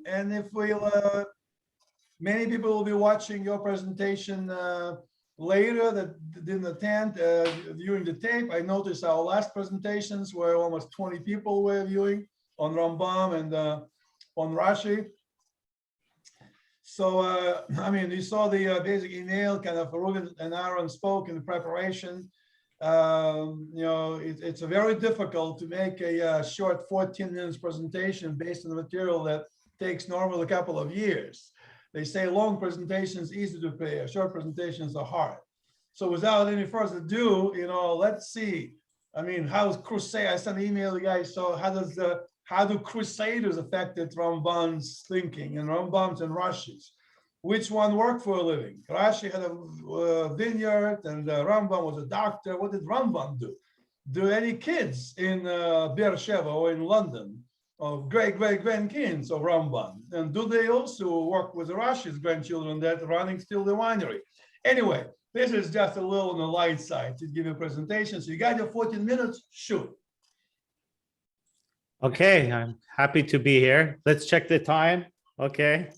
and if many people will be watching your presentation later that didn't attend viewing the tape. I noticed our last presentations where almost 20 people were viewing on RambaN and on Rashi. So, I mean, you saw the basic email, kind of Reuven and Aaron spoke in the preparation. It's very difficult to make a short 14 minutes presentation based on the material that takes normally a couple of years. They say long presentations easy to prepare, short presentations are hard. So without any further ado, let's see. I mean, how's crusade? I sent an email to the guys. So how do crusaders affected RambaN's thinking and Rambam's and Rashi's? Which one worked for a living? Rashi had a vineyard and RambaN was a doctor. What did RambaN do? Do any kids in Baal Shem or in London of great-grandkids of RambaN? And do they also work with Rashi's grandchildren that running still the winery? Anyway, this is just a little on the light side to give you a presentation. So you got your 14 minutes, shoot. Okay, I'm happy to be here. Let's check the time. Okay.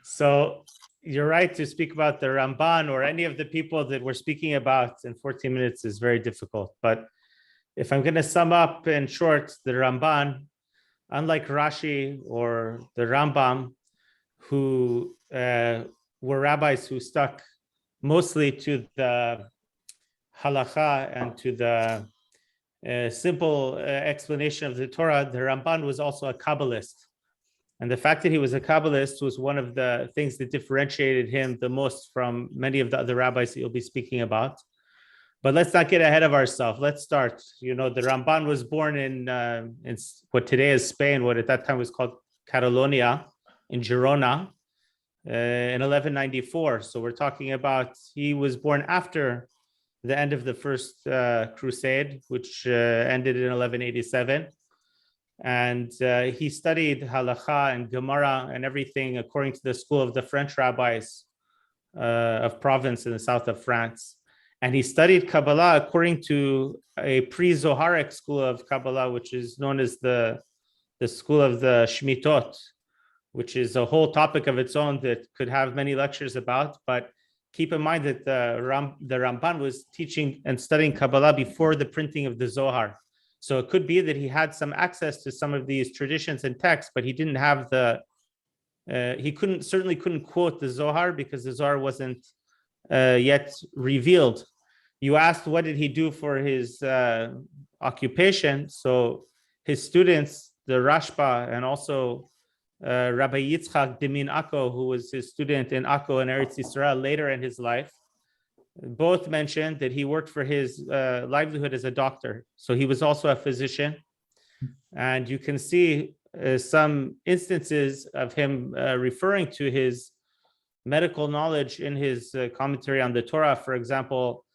So you're right to speak about the RambaN or any of the people that we're speaking about in 14 minutes is very difficult. But if I'm going to sum up in short, the RambaN, unlike Rashi or the Rambam, who were rabbis who stuck mostly to the Halacha and to the simple explanation of the Torah, the RambaN was also a Kabbalist. And the fact that he was a Kabbalist was one of the things that differentiated him the most from many of the other rabbis that you'll be speaking about. But let's not get ahead of ourselves. Let's start. The RambaN was born in what today is Spain, what at that time was called Catalonia, in Girona, in 1194. So we're talking about, he was born after the end of the first crusade, which ended in 1187. And he studied Halacha and Gemara and everything according to the school of the French rabbis of Provence in the south of France. And he studied Kabbalah according to a pre-Zoharic school of Kabbalah, which is known as the school of the Shmitot, which is a whole topic of its own that could have many lectures about. But keep in mind that the RambaN was teaching and studying Kabbalah before the printing of the Zohar. So it could be that he had some access to some of these traditions and texts, but he didn't have he certainly couldn't quote the Zohar because the Zohar wasn't yet revealed. You asked what did he do for his occupation. So his students, the Rashba, and also Rabbi Yitzchak Demin Akko, who was his student in Akko and Eretz Yisrael later in his life, both mentioned that he worked for his livelihood as a doctor. So he was also a physician. And you can see some instances of him referring to his medical knowledge in his commentary on the Torah. For example,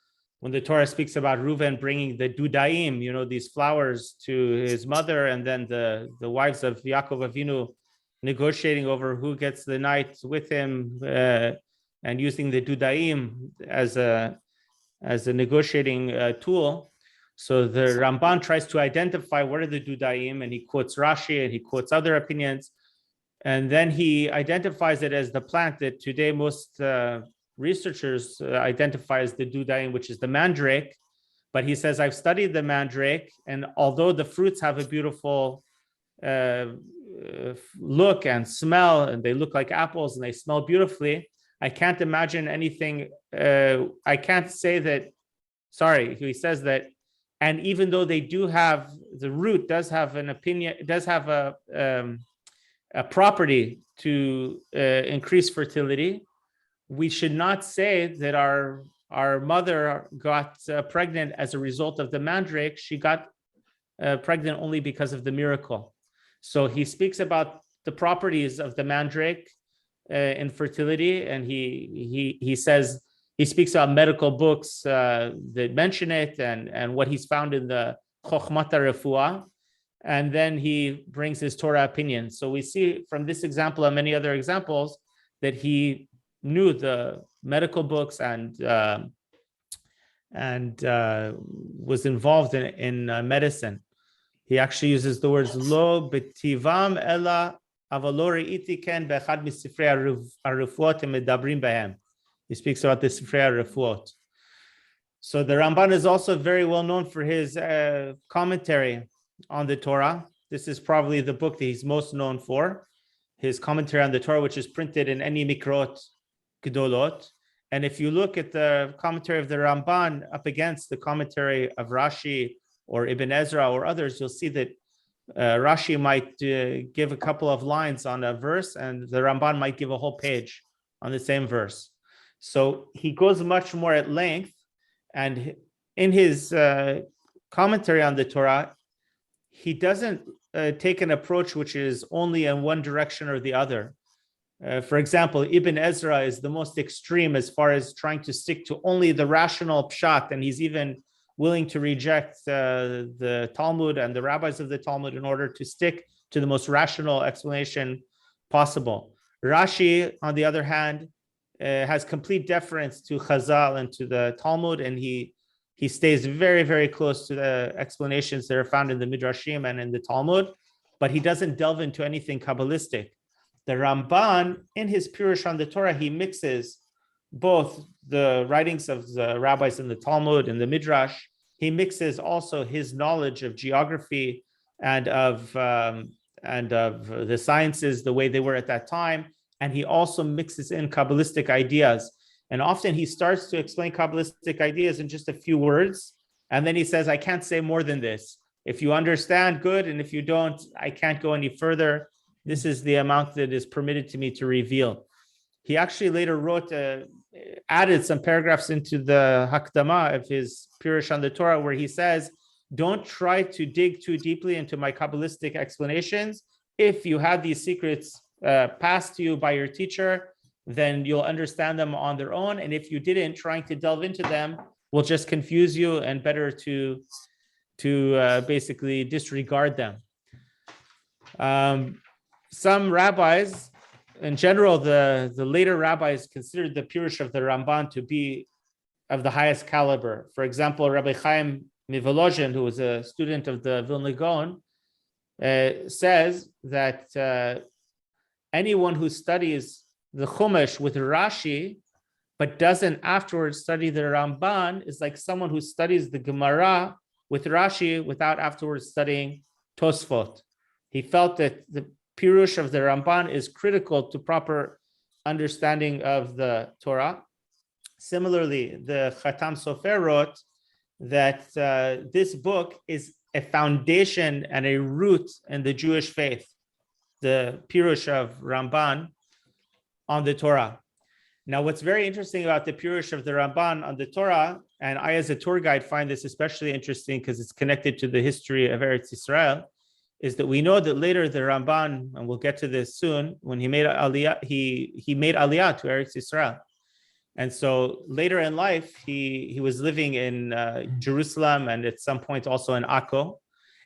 when the Torah speaks about Reuven bringing the dudaim, these flowers to his mother, and then the wives of Yaakov Avinu negotiating over who gets the night with him, and using the dudaim as a negotiating tool. So the RambaN tries to identify what are the dudaim, and he quotes Rashi and he quotes other opinions. And then he identifies it as the plant that today most researchers identify as the dudaim, which is the mandrake. But he says, I've studied the mandrake, and although the fruits have a beautiful look and smell, and they look like apples and they smell beautifully, I can't imagine anything. I can't say that. Sorry, he says that. And even though they do have, the root does have an opinion, it does have a property to increase fertility, we should not say that our mother got pregnant as a result of the mandrake. She got pregnant only because of the miracle. So he speaks about the properties of the mandrake in fertility, and he says, he speaks about medical books that mention it, and what he's found in the Chokhmat HaRefuah, and then he brings his Torah opinion. So we see from this example and many other examples that he knew the medical books and was involved in medicine. He actually uses the words lo betivam ela He speaks about the Sifrei HaRefuot. So the Ramban is also very well known for his commentary on the Torah. This is probably the book that he's most known for, his commentary on the Torah, which is printed in any Mikrot Gedolot. And if you look at the commentary of the Ramban up against the commentary of Rashi or Ibn Ezra or others, you'll see that Rashi might give a couple of lines on a verse, and the Ramban might give a whole page on the same verse. So he goes much more at length, and in his commentary on the Torah, he doesn't take an approach which is only in one direction or the other. For example, Ibn Ezra is the most extreme as far as trying to stick to only the rational pshat, and he's even willing to reject the Talmud and the rabbis of the Talmud in order to stick to the most rational explanation possible. Rashi, on the other hand, has complete deference to Chazal and to the Talmud, and he stays very, very close to the explanations that are found in the Midrashim and in the Talmud, but he doesn't delve into anything Kabbalistic. The Ramban, in his Pirush on the Torah, he mixes both the writings of the rabbis in the Talmud and the Midrash. He mixes also his knowledge of geography and of the sciences the way they were at that time. And he also mixes in Kabbalistic ideas. And often he starts to explain Kabbalistic ideas in just a few words. And then he says, I can't say more than this. If you understand, good. And if you don't, I can't go any further. This is the amount that is permitted to me to reveal. He actually later added some paragraphs into the Hakdama of his Pirush on the Torah, where he says, don't try to dig too deeply into my Kabbalistic explanations. If you had these secrets passed to you by your teacher, then you'll understand them on their own. And if you didn't, trying to delve into them will just confuse you, and better to basically disregard them. Some rabbis, in general, the later rabbis considered the Pirush of the Ramban to be of the highest caliber. For example, Rabbi Chaim Mivolozhin, who was a student of the Vilna Gaon, says that anyone who studies the Chumash with Rashi, but doesn't afterwards study the Ramban, is like someone who studies the Gemara with Rashi without afterwards studying Tosfot. He felt that the Pirush of the Ramban is critical to proper understanding of the Torah. Similarly, the Khatam Sofer wrote that this book is a foundation and a root in the Jewish faith, the Pirush of Ramban on the Torah. Now, what's very interesting about the Pirush of the Ramban on the Torah, and I as a tour guide find this especially interesting because it's connected to the history of Eretz Yisrael, is that we know that later the Ramban, and we'll get to this soon, when he made Aliyah, he made Aliyah to Eretz Yisrael. And so later in life, he was living in Jerusalem and at some point also in Akko.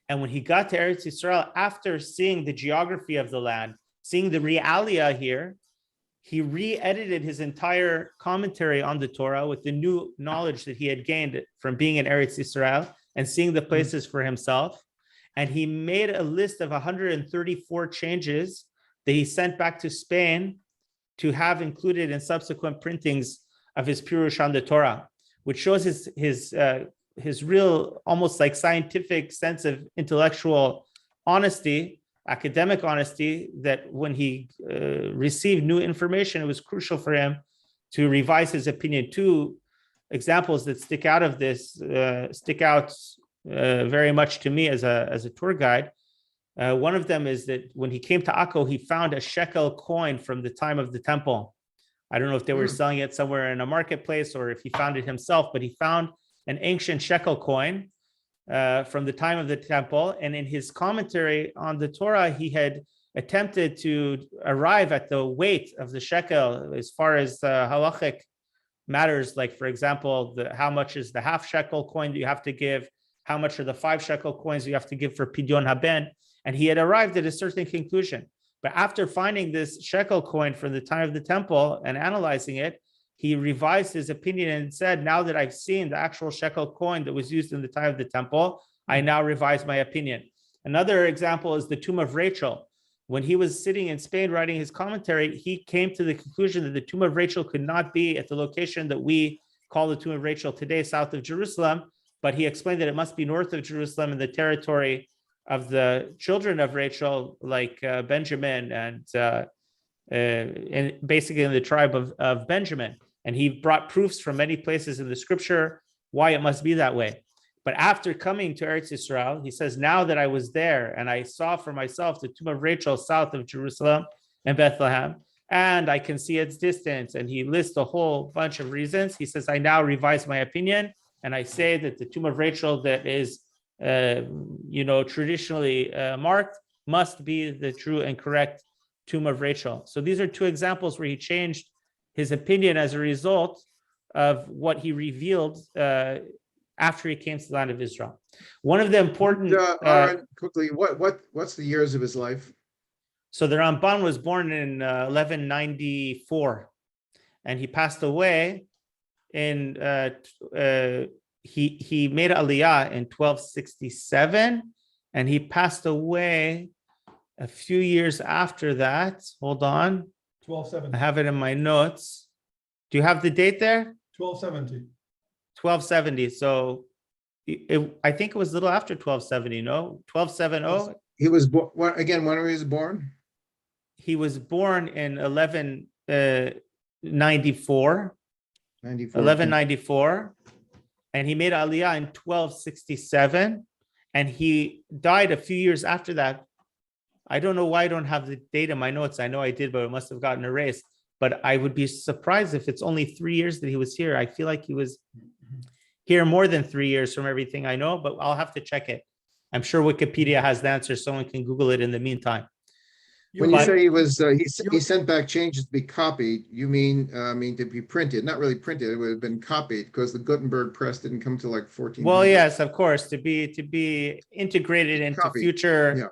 And when he got to Eretz Yisrael, after seeing the geography of the land, seeing the realia here, he re-edited his entire commentary on the Torah with the new knowledge that he had gained from being in Eretz Yisrael and seeing the places for himself. And he made a list of 134 changes that he sent back to Spain to have included in subsequent printings of his Pirush on the Torah, which shows his real, almost like scientific sense of intellectual honesty, academic honesty, that when he received new information, it was crucial for him to revise his opinion. Two examples that stick out of this, very much to me as a tour guide. One of them is that when he came to Akko, he found a shekel coin from the time of the temple. I don't know if they were selling it somewhere in a marketplace or if he found it himself, but he found an ancient shekel coin from the time of the temple. And in his commentary on the Torah, he had attempted to arrive at the weight of the shekel as far as halachic matters, like, for example, how much is the half shekel coin that you have to give, how much are the 5 shekel coins you have to give for Pidyon Haben. And he had arrived at a certain conclusion. But after finding this shekel coin from the time of the temple and analyzing it, he revised his opinion and said, now that I've seen the actual shekel coin that was used in the time of the temple, I now revise my opinion. Another example is the tomb of Rachel. when he was sitting in Spain writing his commentary, he came to the conclusion that the tomb of Rachel could not be at the location that we call the tomb of Rachel today, south of Jerusalem, but he explained that it must be north of Jerusalem in the territory of the children of Rachel, like Benjamin and basically in the tribe of Benjamin. And he brought proofs from many places in the scripture why it must be that way. But after coming to Eretz Yisrael, he says, now that I was there and I saw for myself the tomb of Rachel south of Jerusalem and Bethlehem, and I can see its distance, and he lists a whole bunch of reasons. He says, I now revise my opinion, and I say that the tomb of Rachel that is, traditionally marked must be the true and correct tomb of Rachel. So these are two examples where he changed his opinion as a result of what he revealed after he came to the land of Israel. One of the important Aaron, quickly, what's the years of his life? So the RambaN was born in 1194, and he passed away in he made Aliyah in 1267, and he passed away a few years after that. Hold on, 1270. I have it in my notes. Do you have the date there? 1270. 1270. So I think it was a little after 1270. No, 1270. He was born again. When was he born? He was born in 1194. 1194, and he made Aliyah in 1267, and he died a few years after that. I don't know why I don't have the date in my notes. I know I did, but it must have gotten erased. But I would be surprised if it's only 3 years that he was here. I feel like he was here more than 3 years from everything I know, but I'll have to check it. I'm sure Wikipedia has the answer. Someone can Google it in the meantime. When you say he was, he sent back changes to be copied, you mean to be printed? Not really printed; it would have been copied because the Gutenberg press didn't come till like 14. Well, yes, of course, to be integrated into Copied. future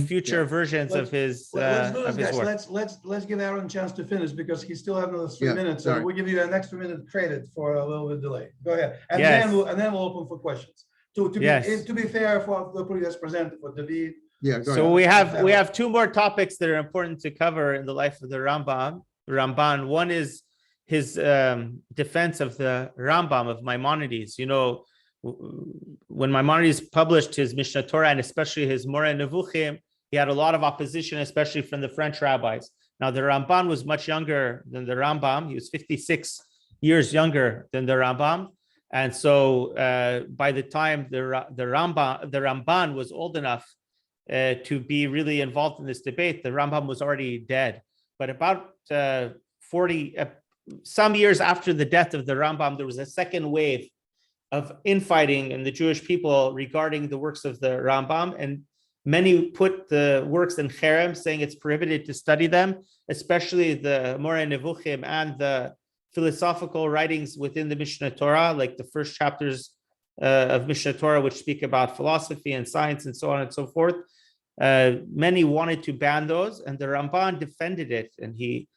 future versions of his Let's do of this, his guys. work. Let's give Aaron a chance to finish because he still has another 3 Yeah, minutes. So sorry. we'll give you an extra minute credit for a little bit delay. Go ahead, and Yes. then we'll open for questions. To be fair for the previous presenter for David. Yeah, go So ahead. we have two more topics that are important to cover in the life of the RambaN. One is his defense of the Rambam of Maimonides. You know, when Maimonides published his Mishnah Torah and especially his Moreh Nevuchim, he had a lot of opposition, especially from the French rabbis. Now, the RambaN was much younger than the Rambam. He was 56 years younger than the Rambam. And so by the time the RambaN was old enough to be really involved in this debate, the Rambam was already dead. But about 40 some years after the death of the Rambam, there was a second wave of infighting in the Jewish people regarding the works of the Rambam, and many put the works in cherem, saying it's prohibited to study them, especially the Moreh Nevuchim and the philosophical writings within the Mishnah Torah, like the first chapters of Mishnah Torah, which speak about philosophy and science and so on and so forth. Many wanted to ban those, and the RambaN defended it. And he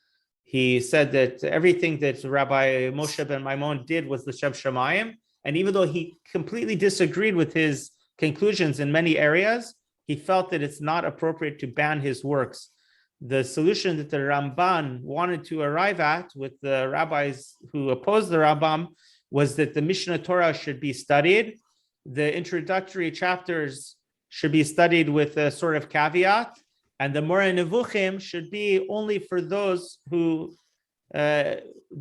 said that everything that Rabbi Moshe ben Maimon did was l'shem shamayim. And even though he completely disagreed with his conclusions in many areas, he felt that it's not appropriate to ban his works. The solution that the RambaN wanted to arrive at with the rabbis who opposed the Rambam was that the Mishnah Torah should be studied. The introductory chapters should be studied with a sort of caveat, and the Moreh Nevuchim should be only for those who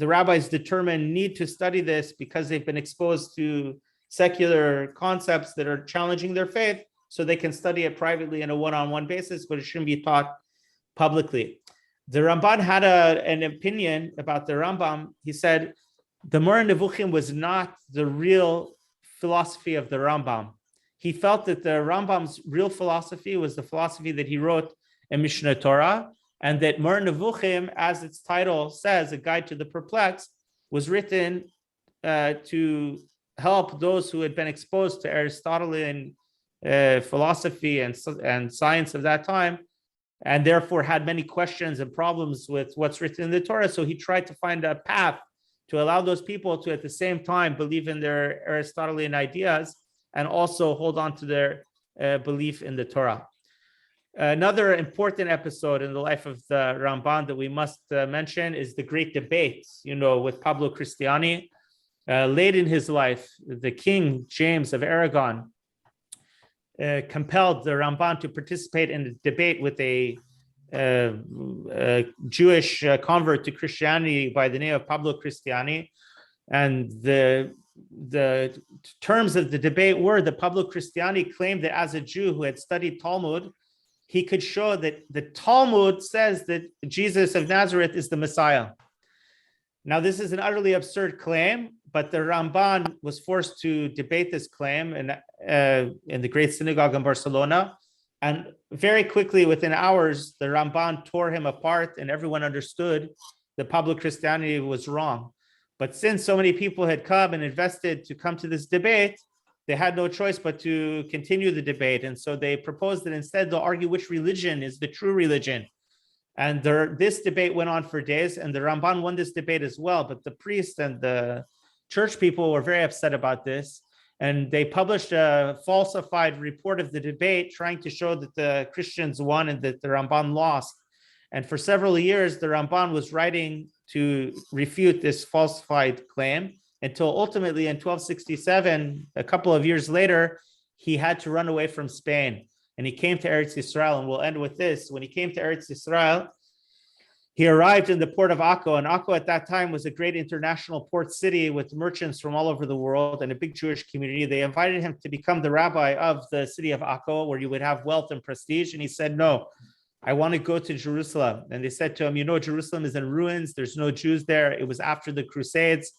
the rabbis determine need to study this because they've been exposed to secular concepts that are challenging their faith, so they can study it privately in a one-on-one basis, but it shouldn't be taught publicly. The RambaN had an opinion about the Rambam. He said the Moreh Nevuchim was not the real philosophy of the Rambam. He felt that the Rambam's real philosophy was the philosophy that he wrote in Mishnah Torah, and that Moreh Nevuchim, as its title says, A Guide to the Perplexed, was written to help those who had been exposed to Aristotelian philosophy and science of that time, and therefore had many questions and problems with what's written in the Torah. So he tried to find a path to allow those people to, at the same time, believe in their Aristotelian ideas and also hold on to their belief in the Torah. Another important episode in the life of the RambaN that we must mention is the great debate, with Pablo Cristiani. Late in his life, the King James of Aragon compelled the RambaN to participate in a debate with a Jewish convert to Christianity by the name of Pablo Cristiani. And the terms of the debate were that Pablo Cristiani claimed that as a Jew who had studied Talmud, he could show that the Talmud says that Jesus of Nazareth is the Messiah. Now, this is an utterly absurd claim, but the RambaN was forced to debate this claim in the great synagogue in Barcelona. And very quickly, within hours, the RambaN tore him apart, and everyone understood that Pablo Cristiani was wrong. But since so many people had come and invested to come to this debate, they had no choice but to continue the debate. And so they proposed that instead they'll argue which religion is the true religion. And this debate went on for days, and the RambaN won this debate as well. But the priests and the church people were very upset about this. And they published a falsified report of the debate, trying to show that the Christians won and that the RambaN lost. And for several years, the RambaN was writing to refute this falsified claim, until ultimately in 1267, a couple of years later, he had to run away from Spain. And he came to Eretz Yisrael, and we'll end with this. When he came to Eretz Yisrael, he arrived in the port of Akko, and Akko at that time was a great international port city with merchants from all over the world and a big Jewish community. They invited him to become the rabbi of the city of Akko, where you would have wealth and prestige. And he said, no, I want to go to Jerusalem. And they said to him, Jerusalem is in ruins. There's no Jews there. It was after the Crusades.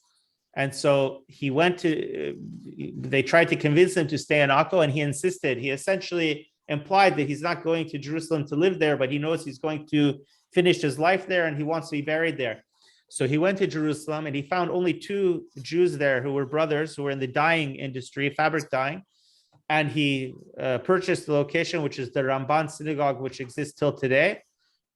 And so they tried to convince him to stay in Akko, and he insisted. He essentially implied that he's not going to Jerusalem to live there, but he knows he's going to finish his life there and he wants to be buried there. So he went to Jerusalem, and he found only 2 Jews there who were brothers, who were in the dyeing industry, fabric dyeing. And he purchased the location, which is the RambaN synagogue, which exists till today.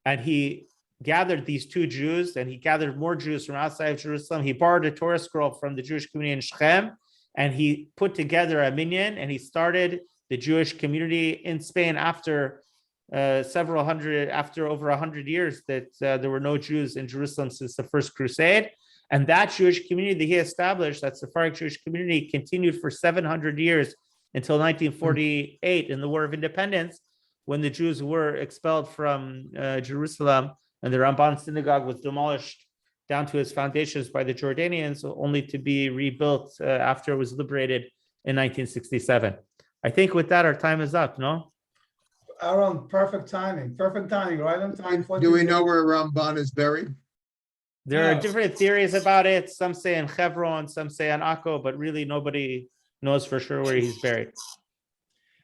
And he gathered these 2 Jews, and he gathered more Jews from outside of Jerusalem. He borrowed a Torah scroll from the Jewish community in Shechem, and he put together a minyan, and he started the Jewish community in Spain after over 100 years that there were no Jews in Jerusalem since the first crusade. And that Jewish community that he established, that Sephardic Jewish community, continued for 700 years until 1948 in the War of Independence, when the Jews were expelled from Jerusalem, and the RambaN synagogue was demolished down to its foundations by the Jordanians, only to be rebuilt after it was liberated in 1967. I think with that, our time is up, no? Aaron, perfect timing, right on time. Do we know where RambaN is buried? There are different theories about it. Some say in Hebron, some say in Akko, but really nobody knows for sure where he's buried.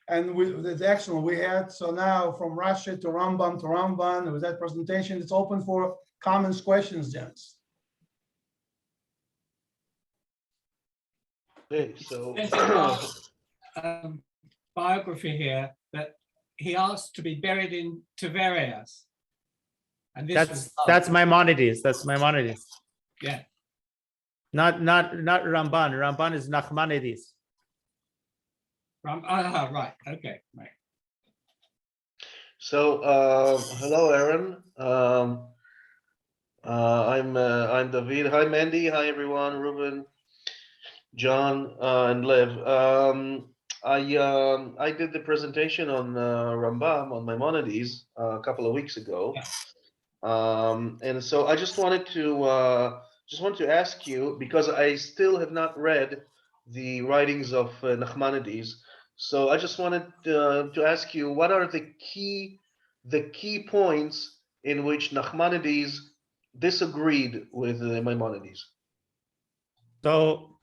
And it's excellent. We had, so now from Rashi to RambaN, there was that presentation. It's open for comments, questions, gents. Okay, so biography here that he asked to be buried in Tiberias. And this that's Maimonides. That's Maimonides. Yeah. Not RambaN. RambaN is Nachmanides. Right. Okay. Right. So hello, Aaron. I'm David. Hi, Mandy. Hi, everyone. Ruben, John, and Lev. I did the presentation on RambaN on Maimonides a couple of weeks ago, and so I just wanted to ask you, because I still have not read the writings of Nachmanides. So I just wanted to ask you, what are the key points in which Nachmanides disagreed with Maimonides? So,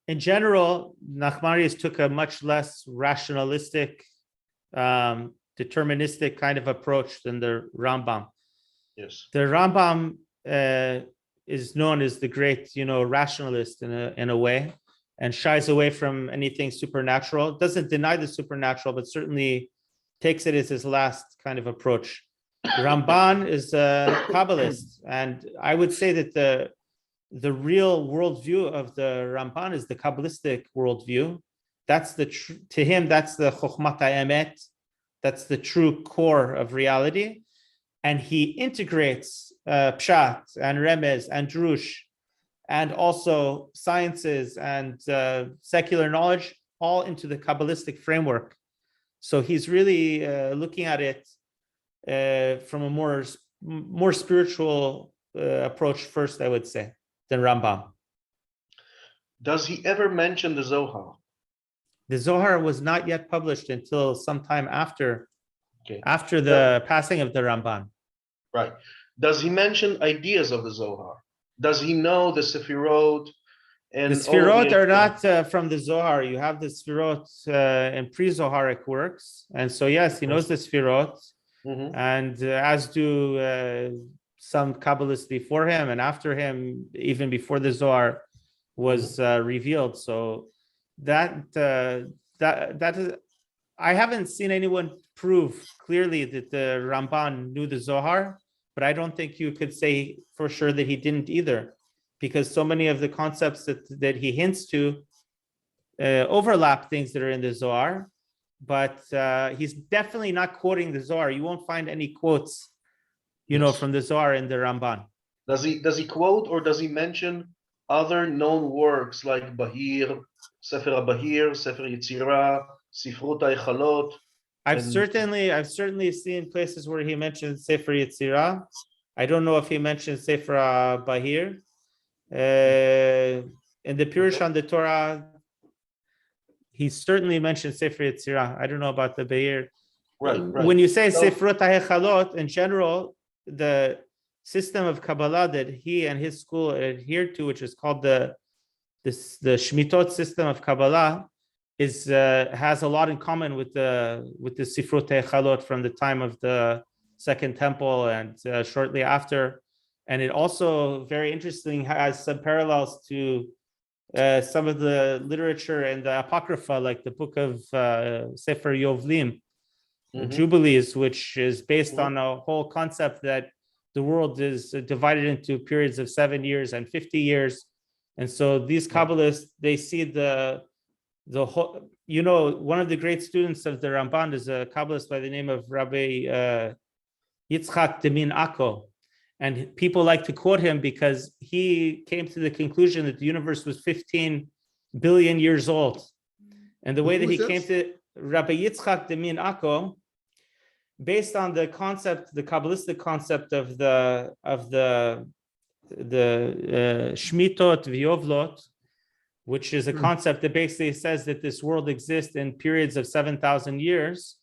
in general, Nachmanides took a much less rationalistic, deterministic kind of approach than the Rambam. Yes. The Rambam is known as the great, rationalist in a way, and shies away from anything supernatural. Doesn't deny the supernatural, but certainly takes it as his last kind of approach. RambaN is a Kabbalist, and I would say that the real worldview of the RambaN is the Kabbalistic worldview. That's to him, that's the Chokhmat HaEmet. That's the true core of reality. And he integrates pshat and remez and drush and also sciences and secular knowledge all into the Kabbalistic framework. So he's really looking at it from a more spiritual approach first, I would say, than Rambam. Does he ever mention the Zohar? The Zohar was not yet published until sometime after Okay. after the passing of the Ramban. Right. Does he mention ideas of the Zohar? Does he know the Sefirot? And The Sefirot are not from the Zohar. You have the Sefirot in pre-Zoharic works. And so, yes, he knows the Sefirot. Mhm. And as do some Kabbalists before him and after him, even before the Zohar was revealed. So that is, I haven't seen anyone prove clearly that the Ramban knew the Zohar, but I don't think you could say for sure that he didn't either, because so many of the concepts that he hints to overlap things that are in the Zohar, but he's definitely not quoting the Zohar. You won't find any quotes, from the Zohar in the Ramban. Does he quote or does he mention other known works like Bahir, Sefer HaBahir, Sefer Yetzirah, Sifrut HaEchalot? I've certainly seen places where he mentions Sefer Yetzirah. I don't know if he mentions Sefer Bahir. In the Pirush on the Torah, he certainly mentions Sefer Yetzirah. I don't know about the Bahir. Right. When you say Sifrut HaEchalot, in general, the system of Kabbalah that he and his school adhered to, which is called the Shmitot system of Kabbalah, has a lot in common with the Sifrut HaEchalot from the time of the Second Temple and shortly after. And it also, very interesting, has some parallels to some of the literature and the Apocrypha, like the book of Sefer Yovlim, Jubilees, which is based on a whole concept that the world is divided into periods of 7 years and 50 years. And so these Kabbalists, they see the whole, one of the great students of the Ramban is a Kabbalist by the name of Rabbi Yitzchak Demin Akko. And people like to quote him because he came to the conclusion that the universe was 15 billion years old. And the way that he came to Rabbi Yitzchak Demin Akko, based on the concept, the Kabbalistic concept of the Shmitot V'Yovlot, which is a concept that basically says that this world exists in periods of 7,000 years,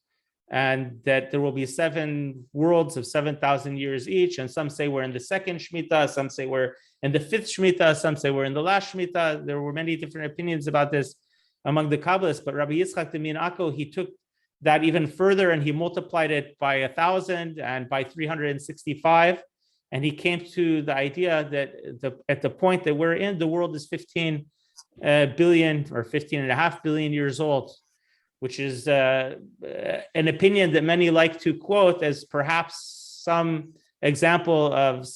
and that there will be 7 worlds of 7,000 years each. And some say we're in the second Shemitah, some say we're in the 5th Shemitah, some say we're in the last Shemitah. There were many different opinions about this among the Kabbalists, but Rabbi Yitzchak Demin Akko, he took that even further and he multiplied it by 1,000 and by 365. And he came to the idea that at the point that we're in, the world is 15 billion or 15.5 billion years old, which is an opinion that many like to quote as perhaps some example of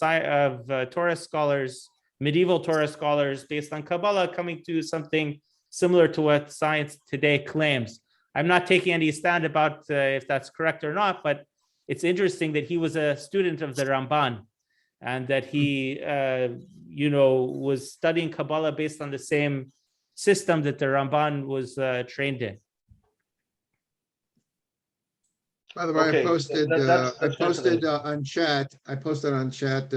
Torah scholars, medieval Torah scholars based on Kabbalah coming to something similar to what science today claims. I'm not taking any stand about if that's correct or not, but it's interesting that he was a student of the Ramban and that he, was studying Kabbalah based on the same system that the Ramban was trained in. By the way, Okay, I posted on chat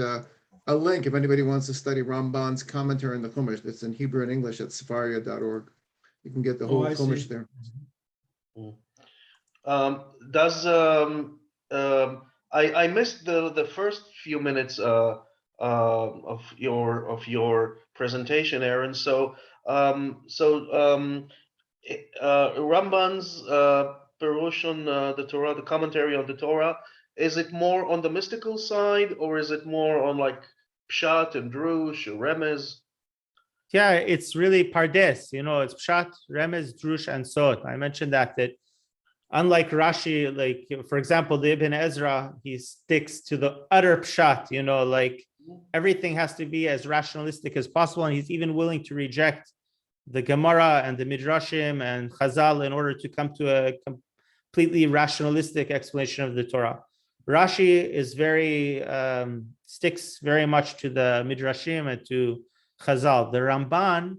a link if anybody wants to study Ramban's commentary on the Chumash. It's in Hebrew and English at sefaria.org. You can get the whole Chumash there. I missed the first few minutes of your presentation, Aaron. So Ramban's Perush on the Torah, the commentary on the Torah, is it more on the mystical side or is it more on like Pshat and Drush or Remez? Yeah, it's really Pardes, it's Pshat, Remez, Drush, and Sod. I mentioned that unlike Rashi, like, for example, the Ibn Ezra, he sticks to the utter Pshat, like everything has to be as rationalistic as possible. And he's even willing to reject the Gemara and the Midrashim and Chazal in order to come to completely rationalistic explanation of the Torah. Rashi is very sticks very much to the Midrashim and to Chazal. The Ramban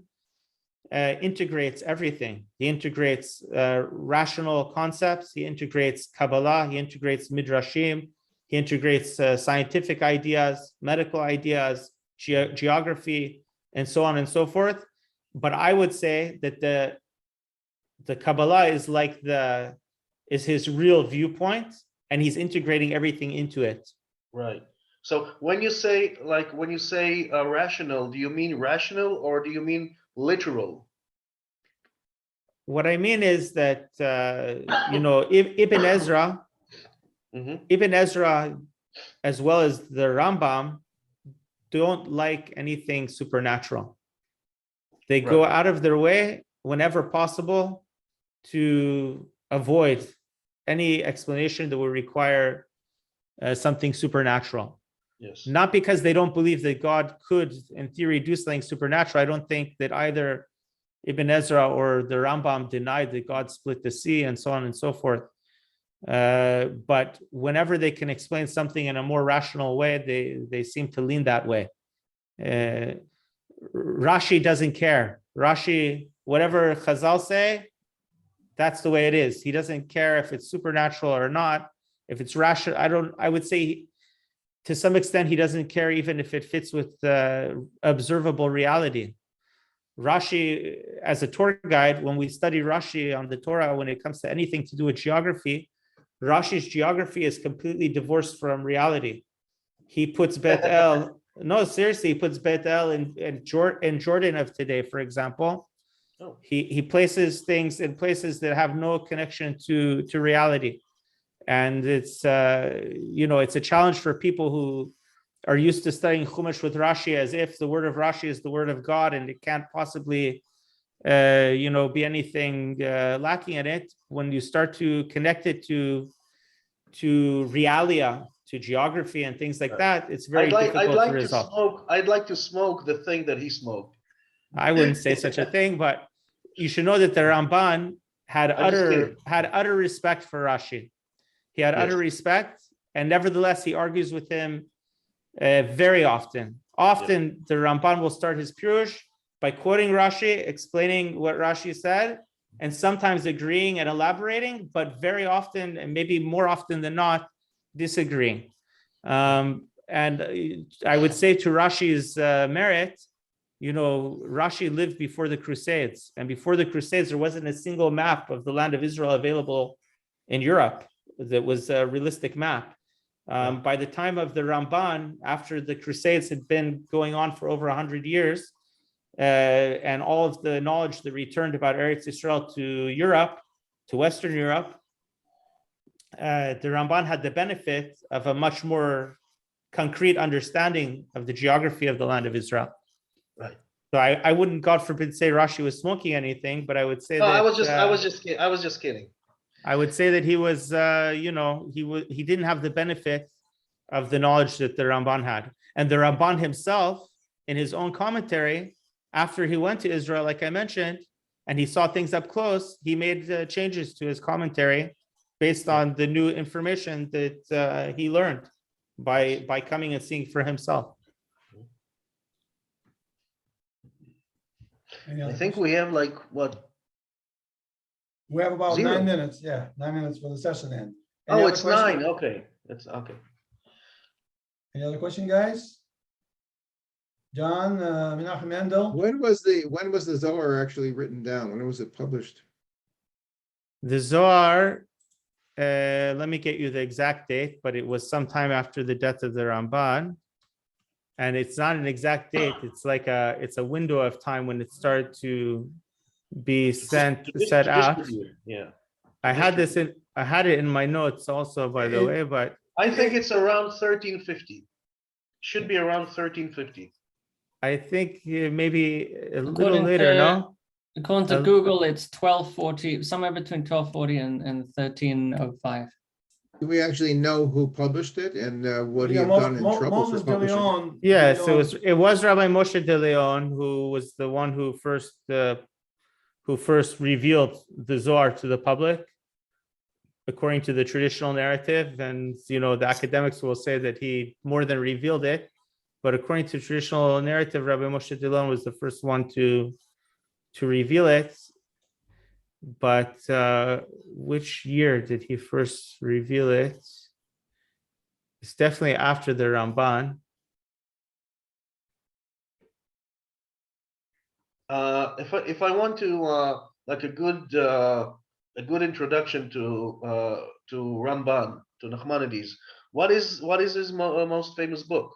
integrates everything. He integrates rational concepts. He integrates Kabbalah. He integrates Midrashim. He integrates scientific ideas, medical ideas, geography, and so on and so forth. But I would say that the Kabbalah is is his real viewpoint, and he's integrating everything into it. Right. So when you say rational, do you mean rational or do you mean literal? What I mean is that Ibn Ezra, Ibn Ezra, as well as the Rambam, don't like anything supernatural. They go out of their way whenever possible to avoid any explanation that would require something supernatural. Yes. Not because they don't believe that God could, in theory, do something supernatural. I don't think that either Ibn Ezra or the Rambam denied that God split the sea and so on and so forth. But whenever they can explain something in a more rational way, they seem to lean that way. Rashi doesn't care. Rashi, whatever Chazal say, that's the way it is. He doesn't care if it's supernatural or not. If it's rational, I would say to some extent he doesn't care even if it fits with observable reality. Rashi, as a tour guide, when we study Rashi on the Torah, when it comes to anything to do with geography, Rashi's geography is completely divorced from reality. He puts Beit El, no, seriously, he puts Beit El in Jordan of today, for example. Oh. He places things in places that have no connection to reality. And it's it's a challenge for people who are used to studying Chumash with Rashi as if the word of Rashi is the word of God and it can't possibly be anything lacking in it. When you start to connect it to realia, to geography and things like that, it's very difficult to resolve. I'd like to smoke the thing that he smoked. I wouldn't say such a thing, but you should know that the Ramban had utter respect for Rashi. He had utter respect, and nevertheless, he argues with him very often. Often, the Ramban will start his Pirush by quoting Rashi, explaining what Rashi said, and sometimes agreeing and elaborating, but very often, and maybe more often than not, disagreeing. And I would say to Rashi's merit, Rashi lived before the Crusades, and before the Crusades, there wasn't a single map of the land of Israel available in Europe that was a realistic map. By the time of the Ramban, after the Crusades had been going on for over 100 years, and all of the knowledge that returned about Eretz Yisrael to Europe, to Western Europe, the Ramban had the benefit of a much more concrete understanding of the geography of the land of Israel. Right. So I wouldn't, God forbid, say Rashi was smoking anything, but I would say that I was just kidding. I would say that he was, he didn't have the benefit of the knowledge that the Ramban had. And the Ramban himself, in his own commentary, after he went to Israel, like I mentioned, and he saw things up close, he made changes to his commentary based on the new information that he learned by coming and seeing for himself. I think we have we have about 0. 9 minutes. Yeah, 9 minutes for the session end. Oh, it's 9. Okay, it's okay. Any other question, guys? John, Menachem Mendel. When was the Zohar actually written down? When was it published? The Zohar, let me get you the exact date, but it was sometime after the death of the Ramban. And it's not an exact date. It's like it's a window of time when it started to be set out. Yeah. I had it in my notes also, by the way, but I think it's around 1350. Should be around 1350. I think maybe a little later, no? According to Google, it's 1240, somewhere between 1240 and 1305. Do we actually know who published it and what he had done in trouble for publishing it? Yes, it was Rabbi Moshe de Leon who was the one who first revealed the Zohar to the public. according to the traditional narrative, and the academics will say that he more than revealed it. But according to traditional narrative, Rabbi Moshe Dillon was the first one to reveal it. But which year did he first reveal it? It's definitely after the RambaN. If I want to like a good introduction to RambaN, to Nachmanides, what is his most famous book?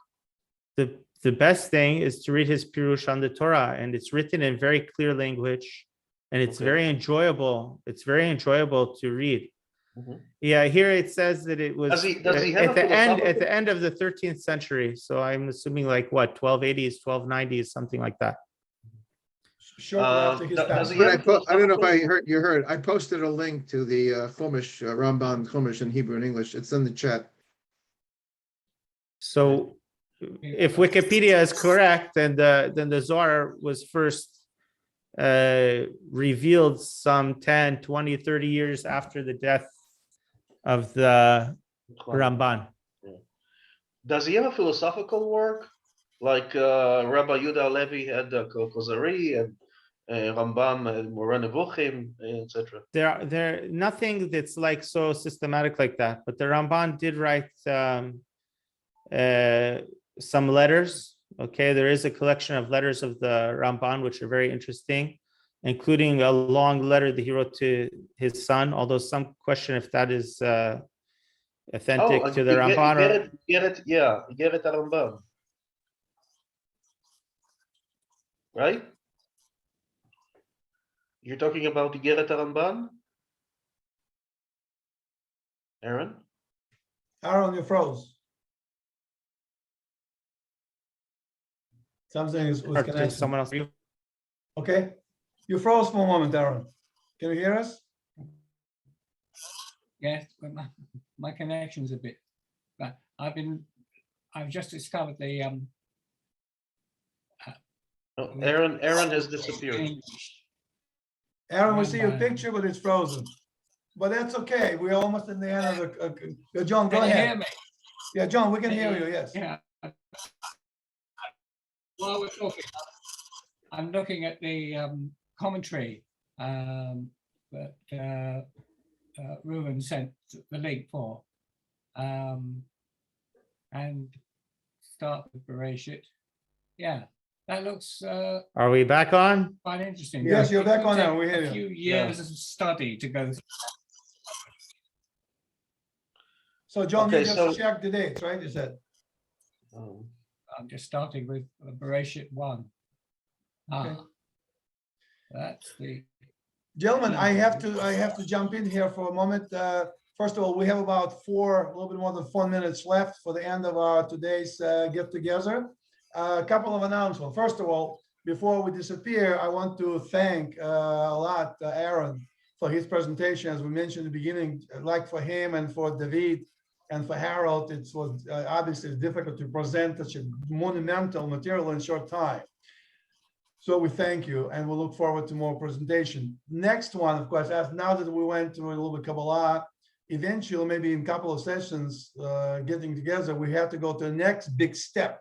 The best thing is to read his Pirush on the Torah, and it's written in very clear language, and it's very enjoyable. It's very enjoyable to read. Mhm. Yeah, here it says that it was Does he have at the philosophical- end of the 13th century. So I'm assuming like what, 1280s, 1290s, something like that. Shortly after his does he passing. But I don't know if you heard. I posted a link to the Chumash, RambaN Chumash in Hebrew and English. It's in the chat. So if Wikipedia is correct, then the Zohar was first revealed some 10, 20, 30 years after the death of the RambaN. Does he have a philosophical work like Rabbi Yehuda Levi had the Kozari and Rambam Moreh Nevuchim, etc.? There nothing that's like so systematic like that, but the RambaN did write some letters. Okay, there is a collection of letters of the RambaN which are very interesting, including a long letter that he wrote to his son, although some question if that is authentic to the RambaN. Igeret Rambam, right? You're talking about Igeret Rambam, Aaron? Aaron, you froze. Something is with Or to connection. someone else. Okay, you froze for a moment, Aaron. Can you hear us? Yes, but my connection's a bit, but I've just discovered the No, Aaron has disappeared. Aaron, we see your RambaN. picture, but it's frozen. But that's okay. We're almost in the end of the. John, go Can you hear ahead. me? Yeah, John, we can hear you. Yes. Yeah. While we're talking, I'm looking at the commentary that Reuven sent the link for, and start with Bereshit. Yeah, that looks Are we back on? quite interesting. Yes, you're It back could on now. take We hear a you. few years of study to go through. So John, you Okay, just so- checked the dates, right? You said. I'm just starting with Bereshit 1. Okay. That's the Gentlemen, I have to jump in here for a moment. First of all, we have about a little bit more than 4 minutes left for the end of our today's get together. A couple of announcements. First of all, before we disappear, I want to thank a lot Aaron for his presentation. As we mentioned in the beginning, like for him and for David and for Harold, it was obviously difficult to present such a monumental material in a short time. So we thank you, and we'll look forward to more presentation. Next one, of course, as now that we went through a little bit Kabbalah, eventually, maybe in a couple of sessions, getting together, we have to go to the next big step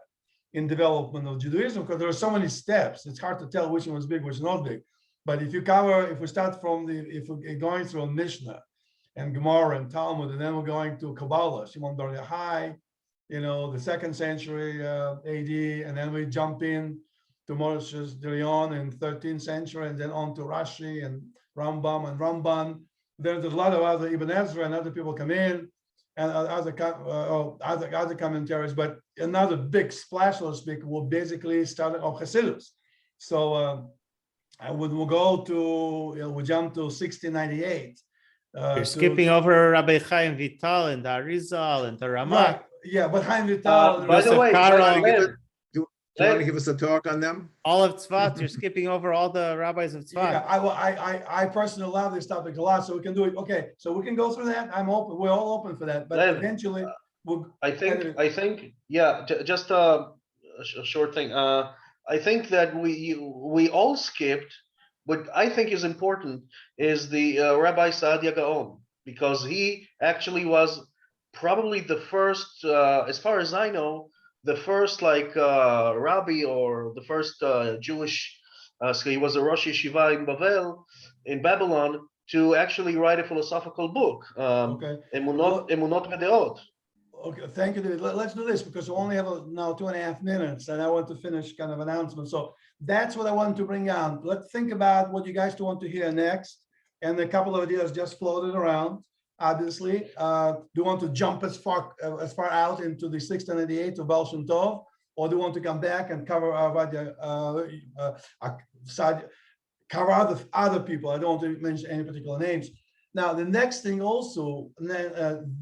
in development of Judaism, because there are so many steps. It's hard to tell which one was big, which is not big. But if we start from if we're going through a Mishnah and Gemara and Talmud, and then we're going to Kabbalah, Shimon Bar Yochai, the 2nd century AD, and then we jump in to Moshe Dilion in 13th century, and then on to Rashi and Rambam and RambaN. There's a lot of other Ibn Ezra and other people come in, and other commentaries. But another big splash, so to speak, will basically start off Hassidus. So we'll go to we jump to 1698. You're skipping over Rabbi Chaim Vital and the Arizal and the Ramak. Right. Yeah, but Chaim Vital. By the way, Do you want to give us a talk on them? All of Tzfat, you're skipping over all the rabbis of Tzfat. Yeah, I personally love this topic a lot, so we can do it. Okay, so we can go through that. I'm open. We're all open for that. But Lev, eventually, we'll. I think, yeah, just a short thing. I think that we all skipped, what I think is important is the Rabbi Saadia Gaon. because he actually was probably the first, as far as I know, the first rabbi or the first Jewish. So he was a Rosh Yeshiva in Babylon, to actually write a philosophical book. Okay. Emunot Vedeot. Okay, thank you, David. Let's do this because we only have now 2.5 minutes and I want to finish kind of announcement. So that's what I wanted to bring on. Let's think about what you guys want to hear next. And a couple of ideas just floated around, obviously. Do you want to jump as far out into the 698 of Baal Shem Tov, or do you want to come back and cover cover other people? I don't want to mention any particular names. Now, the next thing also,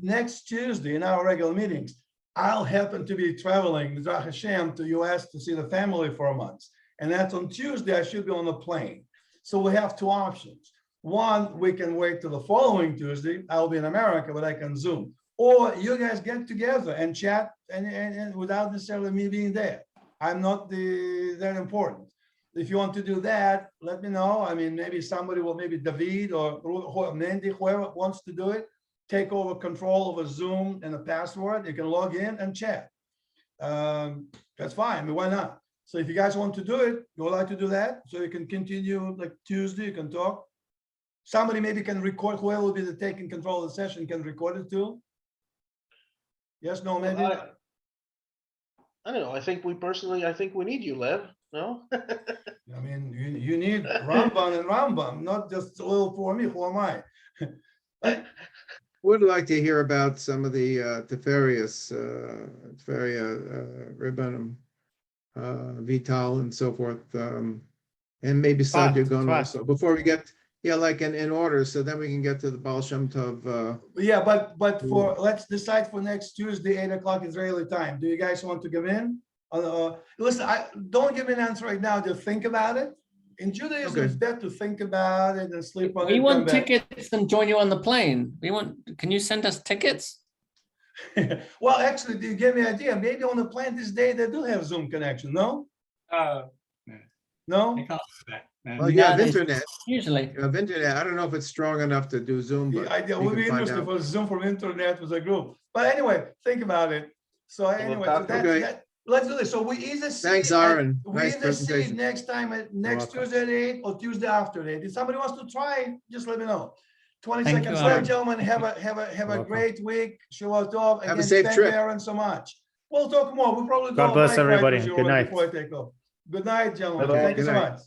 next Tuesday in our regular meetings, I'll happen to be traveling, Mizrach Hashem, to US to see the family for a month. And that's on Tuesday, I should be on the plane. So we have two options. One, we can wait till the following Tuesday. I'll be in America, but I can Zoom. Or you guys get together and chat and without necessarily me being there. I'm not that important. If you want to do that, let me know. I mean, maybe somebody will, maybe David or Mandy, whoever wants to do it, take over control over Zoom and a password. You can log in and chat. That's fine. I mean, why not? So if you guys want to do it, you would like to do that, so you can continue like Tuesday, you can talk. Somebody maybe can record, whoever will be taking control of the session can record it too. Yes, no, maybe. I don't know. I think we need you, Lev. No? I mean, you need RambaN and RambaN, not just a little for me. Who am I? Would like to hear about some of the Tiferius, Rabbanim, Vital and so forth, and maybe Sadia Gon also. Before we get, like in order, so then we can get to the Baal Shem Tov. Yeah, but let's decide for next Tuesday, 8 o'clock Israeli time. Do you guys want to give in? Listen, don't give me an answer right now. Just think about it. In Judaism, it's better to think about it and sleep on it. We want tickets and join you on the plane. Can you send us tickets? Well, actually, do you give me an idea? Maybe on the plane this day they do have Zoom connection, no? No? I can't do that. No. Well, you have internet. Usually. You have internet. I don't know if it's strong enough to do Zoom, but The idea would be interesting for Zoom from internet with a group. But anyway, think about it. So anyway, let's do this. So we either see. Thanks, Aaron. We Nice either see presentation. next time at next Tuesday at 8 or Tuesday after 8. If somebody wants to try, just let me know. 20 Thank seconds you, left, Aaron. gentlemen. Have a great week. Shabbat Tov. Have a safe thank trip. you, Aaron, so much. We'll talk more. We'll probably God go bless bike ride everybody. with you Good night. before I take off. Good night, gentlemen. Bye-bye. Thank you Good so night. much.